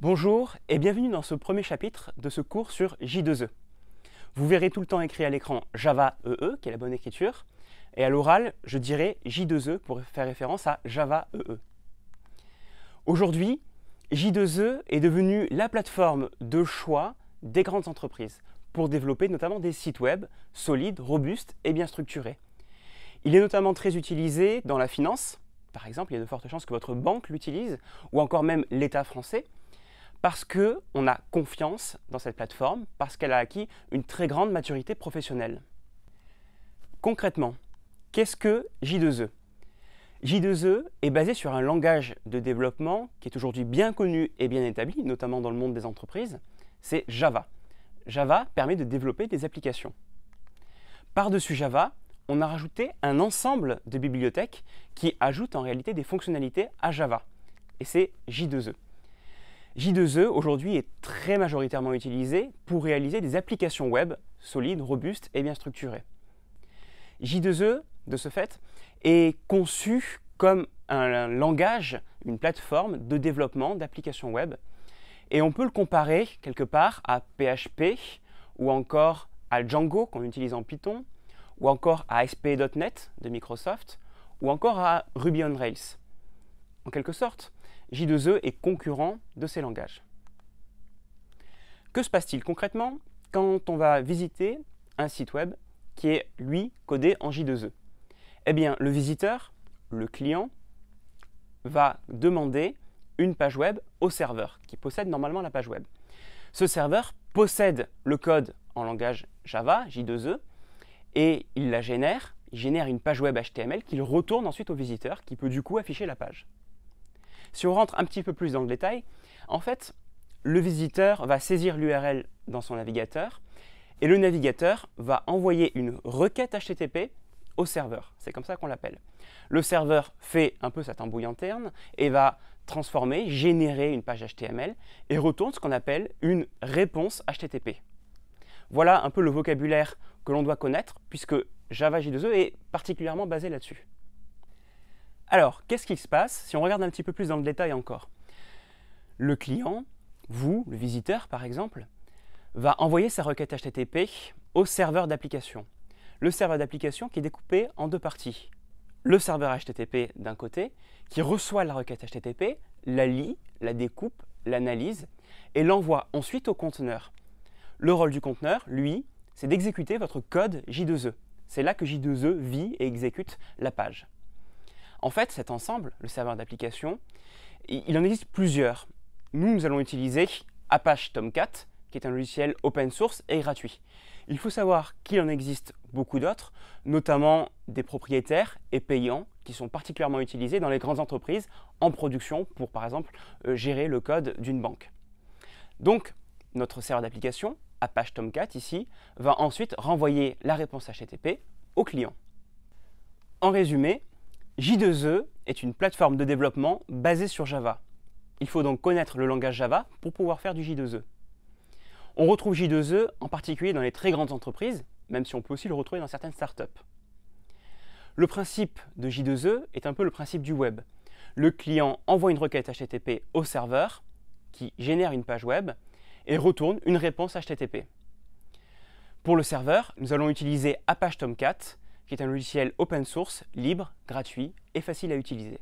Bonjour et bienvenue dans ce premier chapitre de ce cours sur J2E. Vous verrez tout le temps écrit à l'écran Java EE, qui est la bonne écriture, et à l'oral, je dirai J2E pour faire référence à Java EE. Aujourd'hui, J2E est devenu la plateforme de choix des grandes entreprises pour développer notamment des sites web solides, robustes et bien structurés. Il est notamment très utilisé dans la finance. Par exemple, il y a de fortes chances que votre banque l'utilise, ou encore même l'État français, parce qu'on a confiance dans cette plateforme, parce qu'elle a acquis une très grande maturité professionnelle. Concrètement, qu'est-ce que J2E? J2E est basé sur un langage de développement qui est aujourd'hui bien connu et bien établi, notamment dans le monde des entreprises, c'est Java. Java permet de développer des applications. Par-dessus Java, on a rajouté un ensemble de bibliothèques qui ajoutent en réalité des fonctionnalités à Java, et c'est J2E. J2E aujourd'hui est très majoritairement utilisé pour réaliser des applications web solides, robustes et bien structurées. J2E, de ce fait, est conçu comme un langage, une plateforme de développement d'applications web. Et on peut le comparer quelque part à PHP ou encore à Django qu'on utilise en Python, ou encore à ASP.NET de Microsoft, ou encore à Ruby on Rails. En quelque sorte, J2E est concurrent de ces langages. Que se passe-t-il concrètement quand on va visiter un site web qui est, lui, codé en J2E? Eh bien, le visiteur, le client, va demander une page web au serveur, qui possède normalement la page web. Ce serveur possède le code en langage Java, J2E, et il la génère, il génère une page web HTML qu'il retourne ensuite au visiteur, qui peut du coup afficher la page. Si on rentre un petit peu plus dans le détail, en fait, le visiteur va saisir l'URL dans son navigateur et le navigateur va envoyer une requête HTTP au serveur. C'est comme ça qu'on l'appelle. Le serveur fait un peu sa tambouille interne et va transformer, générer une page HTML et retourne ce qu'on appelle une réponse HTTP. Voilà un peu le vocabulaire que l'on doit connaître puisque Java J2E est particulièrement basé là-dessus. Alors, qu'est-ce qui se passe si on regarde un petit peu plus dans le détail encore? Le client, vous, le visiteur par exemple, va envoyer sa requête HTTP au serveur d'application. Le serveur d'application qui est découpé en deux parties. Le serveur HTTP d'un côté, qui reçoit la requête HTTP, la lit, la découpe, l'analyse et l'envoie ensuite au conteneur. Le rôle du conteneur, lui, c'est d'exécuter votre code J2E. C'est là que J2E vit et exécute la page. En fait, cet ensemble, le serveur d'application, il en existe plusieurs. Nous allons utiliser Apache Tomcat, qui est un logiciel open source et gratuit. Il faut savoir qu'il en existe beaucoup d'autres, notamment des propriétaires et payants, qui sont particulièrement utilisés dans les grandes entreprises en production pour, par exemple, gérer le code d'une banque. Donc, notre serveur d'application, Apache Tomcat ici, va ensuite renvoyer la réponse HTTP au client. En résumé, J2E est une plateforme de développement basée sur Java. Il faut donc connaître le langage Java pour pouvoir faire du J2E. On retrouve J2E en particulier dans les très grandes entreprises, même si on peut aussi le retrouver dans certaines startups. Le principe de J2E est un peu le principe du web. Le client envoie une requête HTTP au serveur qui génère une page web et retourne une réponse HTTP. Pour le serveur, nous allons utiliser Apache Tomcat, qui est un logiciel open source, libre, gratuit et facile à utiliser.